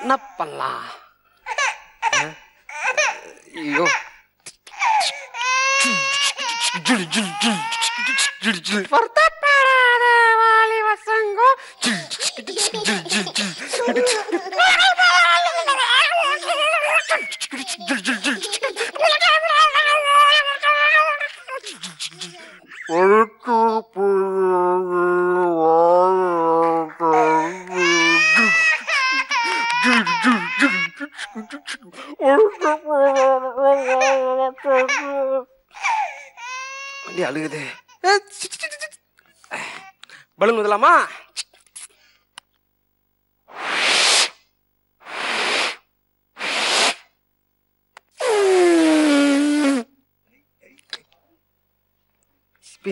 என்ன பண்ணலாம்? ஐயோ அழுகுது. பலூன் ஊதலாமா?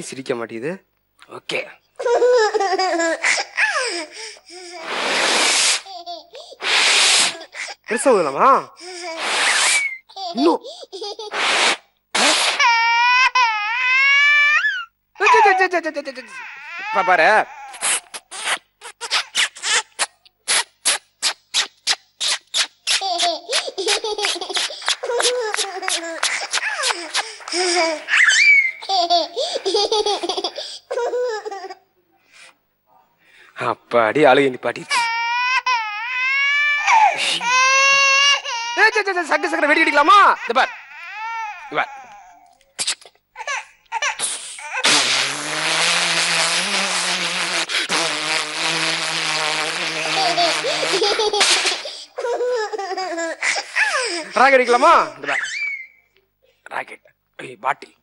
சிரிக்க மாட்டேங்குது. ஓகே பெருசா ஊதலாமா? இன்னும் பாரு. அப்பாடி அழுகி நிப்பாட்டி. சக்கு சக்கரை வெடி அடிக்கலாமா? இந்த பார் ராக்கெட் அடிக்கலாமா? இந்த பார் ராக்கெட் பாட்டில்.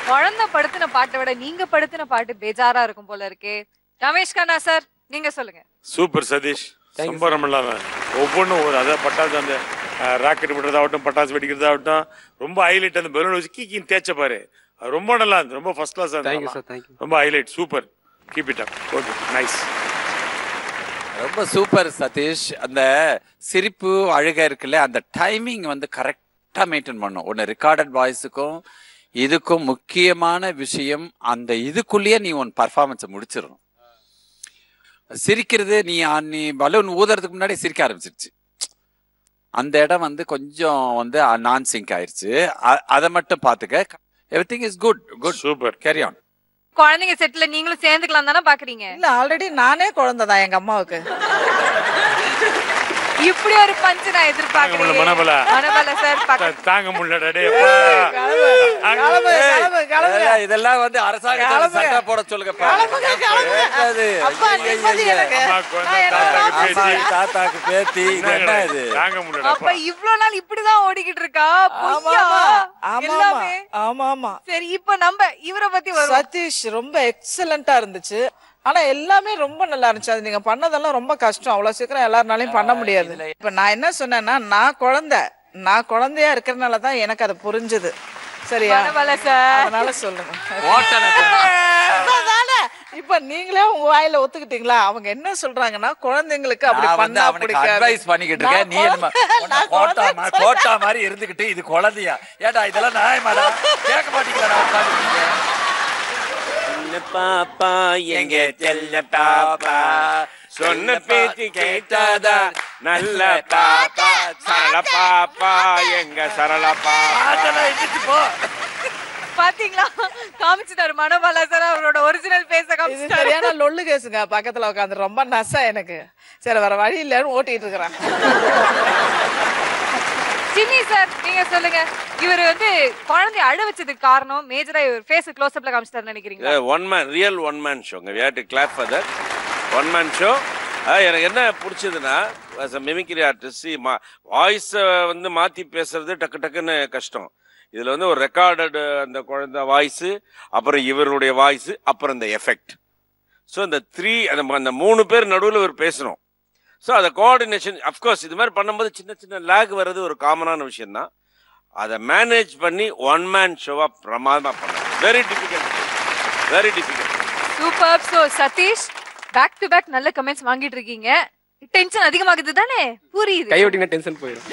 குழந்தை படுத்தின பாட்டை விட நீங்க படுத்தின பாட்டு பேஜாரா இருக்கும் போல இருக்கே. ரமேஷ் கண்ணா சார் நீங்க சொல்லுங்க. சூப்பர் சதீஷ். சம்பரம் இல்லாம ஒவ்வொன்றும் ஒரு அதாவது பட்டாசு அந்த ராக்கெட் விடுறதாகட்டும் பட்டாசு வெடிக்கிறதாகட்டும் ரொம்ப ஹைலைட். அந்த பலூன் வச்சு கீக்கின்னு தேய்ச்ச பாரு ரொம்ப நல்லா இருந்தது. ரொம்ப ஃபர்ஸ்ட் கிளாஸ் ரொம்ப highlight. Super. Keep it up. Okay nice. ரொம்ப சூப்பர் சதீஷ். அந்த சிரிப்பு அழுக இருக்குல்ல அந்த டைமிங் வந்து கரெக்டா மெயின்டைன் பண்ணும். ஒன்னு ரெக்கார்டட் வாய்ஸுக்கும் இதுக்கும் முக்கியமான விஷயம் அந்த இதுக்குள்ளேயே நீ உன் பர்ஃபார்மன்ஸை முடிச்சிடணும். சிரிக்கிறது நீ பலூன் ஊதுறதுக்கு முன்னாடி சிரிக்க ஆரம்பிச்சிருச்சு. அந்த இடம் வந்து கொஞ்சம் வந்து நான் சிங்க் ஆயிடுச்சு. அதை மட்டும் பாத்துக்க. Everything is good. Good. Super. Carry on. குழந்தைங்க செட்ல நீங்களும் சேர்ந்துக்கலாம் தானே பாக்குறீங்க? இல்ல ஆல்ரெடி நானே குழந்தைதான் எங்க அம்மாவுக்கு. இப்படி ஒரு பஞ்சு நான் எதிர்பார்க்கிறேன். மனபல சார் தாங்க முடியல. இதெல்லாம் வந்து அரசாங்கம் சட்டை போட சொல்லுங்க. தாத்தாக்கு பேத்தி என்ன இது? அப்ப இவ்வளவு நாள் இப்படிதான் ஓடிக்கிட்டு இருக்கா? ஆமா. சரி இப்ப நம்ம இவரை பத்தி சதீஷ் ரொம்ப எக்ஸலண்டா இருந்துச்சு. ஆனா எல்லாமே ரொம்ப நல்லா இருந்துச்சு. அது நீங்க பண்ணதெல்லாம் ரொம்ப கஷ்டம். அவ்வளவு சீக்கிரம் எல்லாருனாலையும் பண்ண முடியாது. இப்ப நான் என்ன சொன்னேன்னா நான் குழந்தையா இருக்கிறதுனாலதான் எனக்கு அது புரிஞ்சது. சரியா? அதனால சொல்லுங்க. இப்ப நீங்களே உங்க வாயில ஒத்துக்கிட்டீங்களா? அவங்க என்ன சொல்றாங்கன்னா குழந்தைங்களுக்கு அப்படி பண்ணா பிடிக்காது. அட்வைஸ் பண்ணிக்கிட்டு இருக்க. நீ கோட்டா மாதிரி இருந்துகிட்டு இது குழந்தையா? ஏடா இதெல்லாம் நியாயமாடா? கேட்க மாட்டீங்களா? பாப்பா எங்க செல்ல பாப்பா சொன்ன பேச்சு கேட்டாதா நல்ல பாப்பா சரள பாப்பா எங்க சரள பாப்பா. பாத்தீங்களா? காமிச்சிட்டாரு மனோபாலா சார் அவரோட ஒரிஜினல் பேச காமிச்சிட்டாரு. சரியான லொல்லு கேசுங்க. பக்கத்துல உட்காந்து ரொம்ப நசா எனக்கு. சரி வேற வழி இல்லன்னு ஓட்டிட்டு இருக்கிறேன். ஜிம்மி சார் நீங்க சொல்லுங்க. இவர் வந்து குழந்தை அழ வச்சதுக்கு காரணம் மேஜரா இவர் ஃபேஸ் க்ளோஸ் அப்ல காமிச்சாருன்னு நினைக்கிறீங்களா? Real one man show. we have to clap for that one man show. எனக்கு என்ன பிடிச்சதுன்னா மிமிக்ரி ஆர்டிஸ்ட் வாய்ஸ் வந்து மாத்தி பேசுறது டக்கு டக்குன்னு கஷ்டம். இதுல வந்து ஒரு ரெக்கார்டட் அந்த குழந்தை வாய்ஸ், அப்புறம் இவருடைய வாய்ஸ், அப்புறம் இந்த எஃபெக்ட். ஸோ இந்த அந்த 3 பேர் நடுவில் இவர் பேசணும். ஸோ அதை கோஆர்டினேஷன் அஃப்கோர்ஸ் இது மாதிரி பண்ணும்போது சின்ன சின்ன லேக் வர்றது ஒரு காமனான விஷயம் தான். அதை மேனேஜ் பண்ணி ஒன் மேன் ஷோவா பிரமாதமாக பண்ணணும். Very difficult. Super. So Sathish back to back நல்ல கமெண்ட்ஸ் வாங்கிட்டு இருக்கீங்க. டென்ஷன் அதிகமாகுது தானே? புரியுது. கையொட்டின டென்ஷன் போயிடும்.